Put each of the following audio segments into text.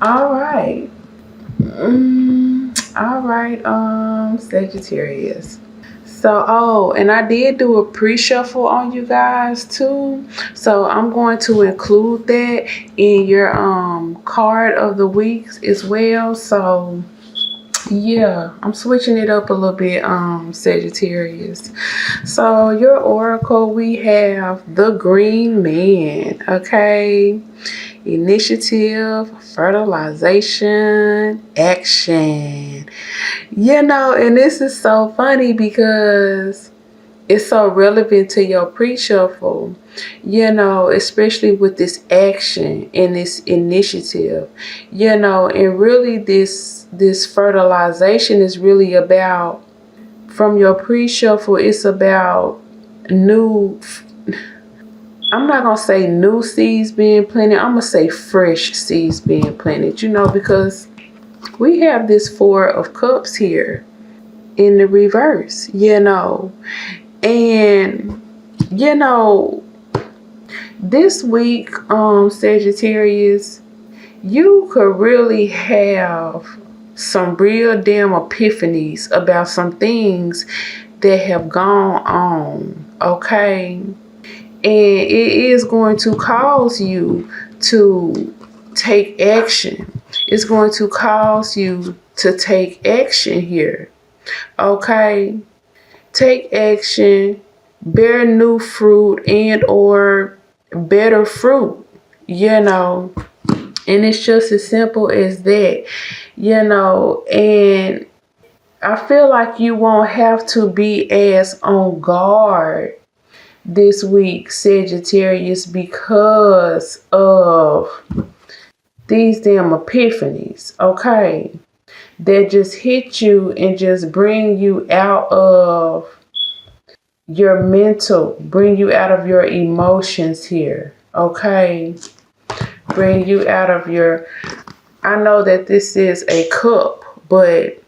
All right. All right, Sagittarius. So, oh, and I did do a pre-shuffle on you guys too. So I'm going to include that in your card of the weeks as well. So yeah, I'm switching it up a little bit, Sagittarius. So your oracle, we have the Green Man, okay? Initiative, fertilization, action. And this is so funny because it's so relevant to your pre-shuffle, especially with this action and this initiative, and really this fertilization is really about, from your pre-shuffle, it's about new, I'm not going to say new seeds being planted, I'm going to say fresh seeds being planted, because we have this Four of Cups here in the reverse, and this week, Sagittarius, you could really have some real damn epiphanies about some things that have gone on, okay? And it is going to cause you to take action. It's going to cause you to take action here, okay? Take action, bear new fruit and or better fruit, and it's just as simple as that, and I feel like you won't have to be as on guard this week, Sagittarius, because of these damn epiphanies, okay, that just hit you and just bring you out of your mental, bring you out of your emotions here, okay? Bring you out of your, I know that this is a cup, but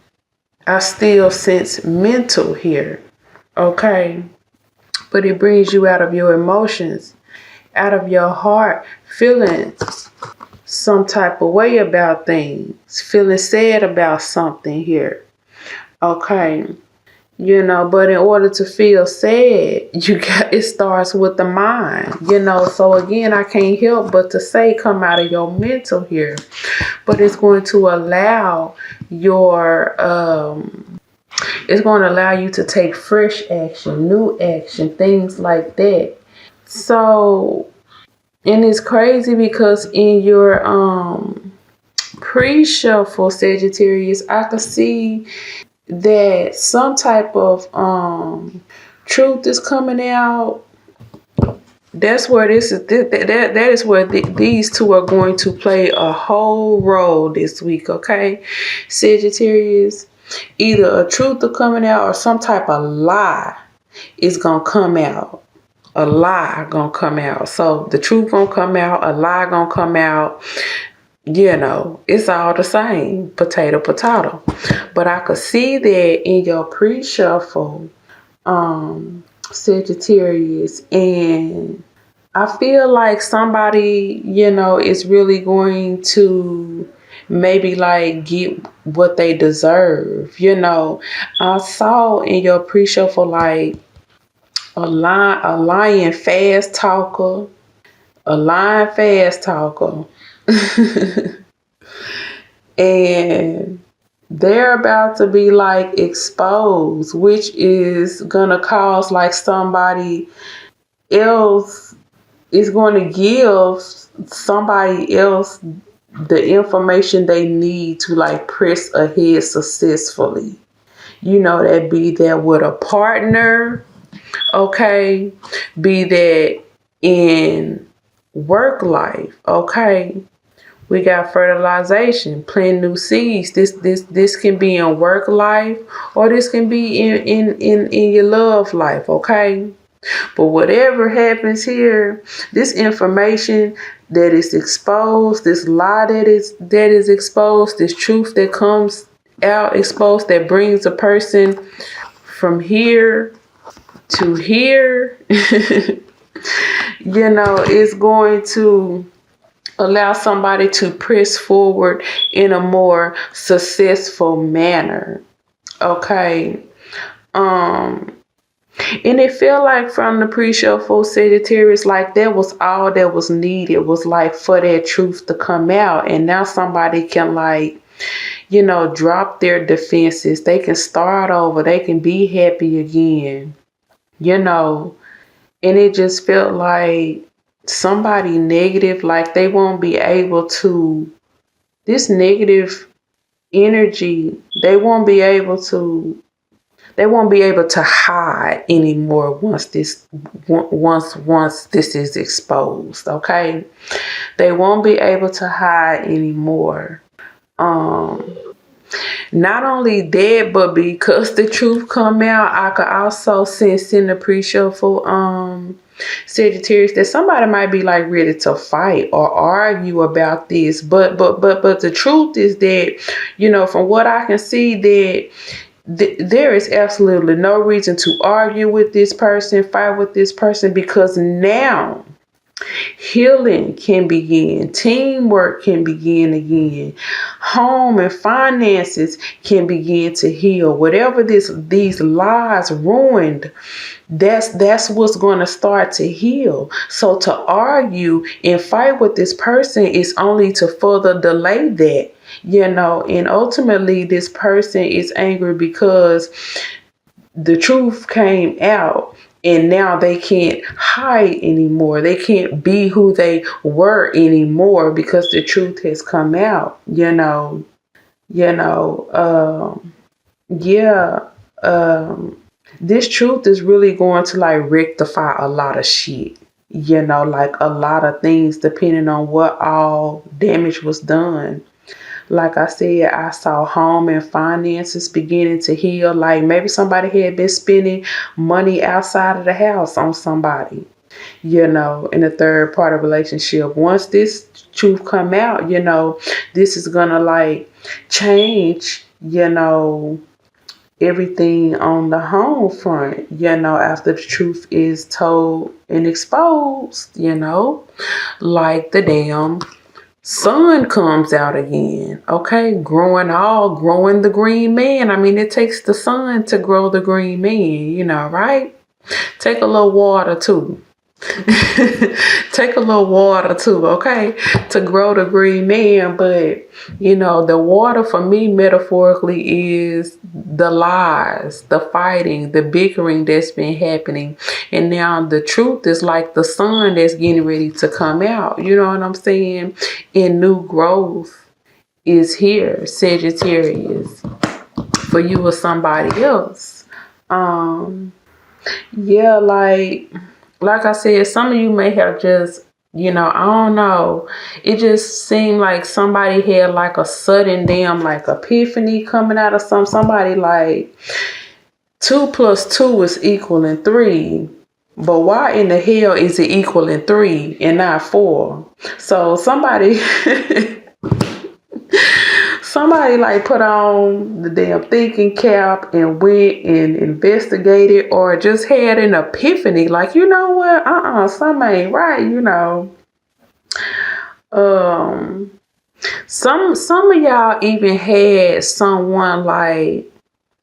I still sense mental here, okay? But it brings you out of your emotions, out of your heart, feeling some type of way about things, feeling sad about something here, okay? But in order to feel sad, it starts with the mind, so again, I can't help but to say, come out of your mental here, but it's going to allow it's going to allow you to take fresh action, new action, things like that. So, and it's crazy because in your pre-shuffle, Sagittarius, I could see that some type of truth is coming out. That's where this is. That is where these two are going to play a whole role this week. Okay, Sagittarius, either a truth is coming out or some type of lie is gonna come out. A lie gonna come out. So the truth gonna come out. A lie gonna come out. It's all the same, potato, potato. But I could see that in your pre-shuffle, Sagittarius, and I feel like somebody, is really going to maybe like get what they deserve. I saw in your pre-shuffle like a lying fast talker, a lying fast talker. And they're about to be like exposed, which is gonna cause like somebody else is going to give somebody else the information they need to like press ahead successfully. That be that with a partner, okay, be that in work life, okay. We got fertilization, plant new seeds. This can be in work life, or this can be in your love life, okay? But whatever happens here, this information that is exposed, this lie that is exposed, this truth that comes out exposed, that brings a person from here to here, is going to Allow somebody to press forward in a more successful manner. Okay. Um, and it felt like from the pre-show for Sagittarius, like that was all that was needed, was like for that truth to come out. And now somebody can like, drop their defenses. They can start over. They can be happy again, you know. And it just felt like somebody negative, like they won't be able to, this negative energy, they won't be able to hide anymore once this is exposed. Okay, they won't be able to hide anymore. Not only that, but because the truth come out, I could also sense in the pre-show for Sagittarius that somebody might be like ready to fight or argue about this. But the truth is that, from what I can see, that there is absolutely no reason to argue with this person, fight with this person, because now healing can begin, teamwork can begin again, home and finances can begin to heal. Whatever these lies ruined, that's what's going to start to heal. So to argue and fight with this person is only to further delay that. And ultimately this person is angry because the truth came out. And now they can't hide anymore. They can't be who they were anymore because the truth has come out. Yeah. This truth is really going to like rectify a lot of shit. Like a lot of things depending on what all damage was done. Like I said, I saw home and finances beginning to heal. Like maybe somebody had been spending money outside of the house on somebody, in a third party relationship. Once this truth come out, this is gonna like change, everything on the home front, after the truth is told and exposed, like the damn sun comes out again. Okay, growing the green man. I mean, it takes the sun to grow the green man, right? Take a little water too. Take a little water too, okay, to grow the green man. But the water for me metaphorically is the lies, the fighting, the bickering that's been happening. And now the truth is like the sun that's getting ready to come out. You know what I'm saying? And new growth is here, Sagittarius, for you or somebody else. Yeah, like I said, some of you may have just, I don't know. It just seemed like somebody had like a sudden damn like epiphany coming out of somebody like 2 + 2 is equaling 3. But why in the hell is it equaling 3 and not 4? So somebody like put on the damn thinking cap and went and investigated, or just had an epiphany like, you know what, something ain't right. Some of y'all even had someone like,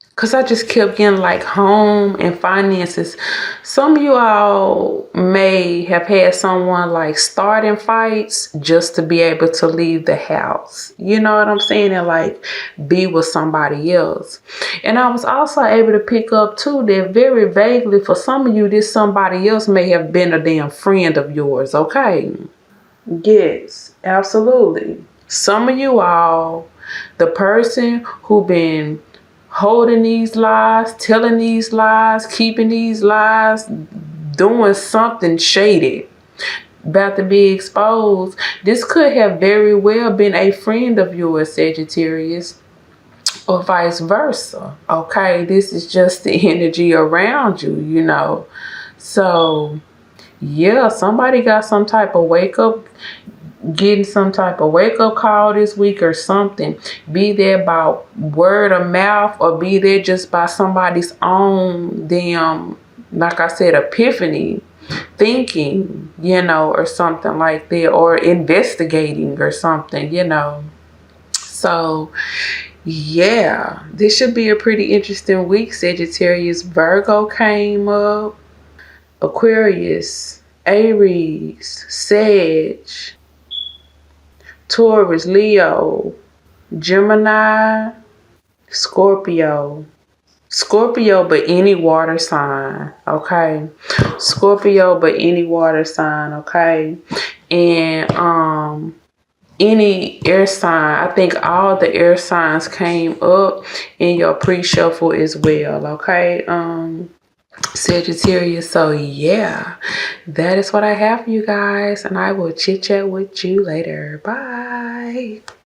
because I just kept getting like home and finances. Some of you all may have had someone like starting fights just to be able to leave the house. You know what I'm saying? And like be with somebody else. And I was also able to pick up too that very vaguely for some of you, this somebody else may have been a damn friend of yours. Okay. Yes, absolutely. Some of you all, the person who been holding these lies, telling these lies, keeping these lies, doing something shady, about to be exposed. This could have very well been a friend of yours, Sagittarius, or vice versa. Okay, this is just the energy around you, So, yeah, somebody got some type of getting some type of wake-up call this week or something. Be there by word of mouth, or be there just by somebody's own damn, like I said, epiphany. thinking, or something like that, or investigating or something. So, yeah, this should be a pretty interesting week, Sagittarius. Virgo came up, Aquarius, Aries, Sag, Taurus, Leo, Gemini, Scorpio. Scorpio, but any water sign, okay? Scorpio, but any water sign, okay? And any air sign. I think all the air signs came up in your pre-shuffle as well, okay? Sagittarius. So yeah, that is what I have for you guys, and I will chit chat with you later. Bye.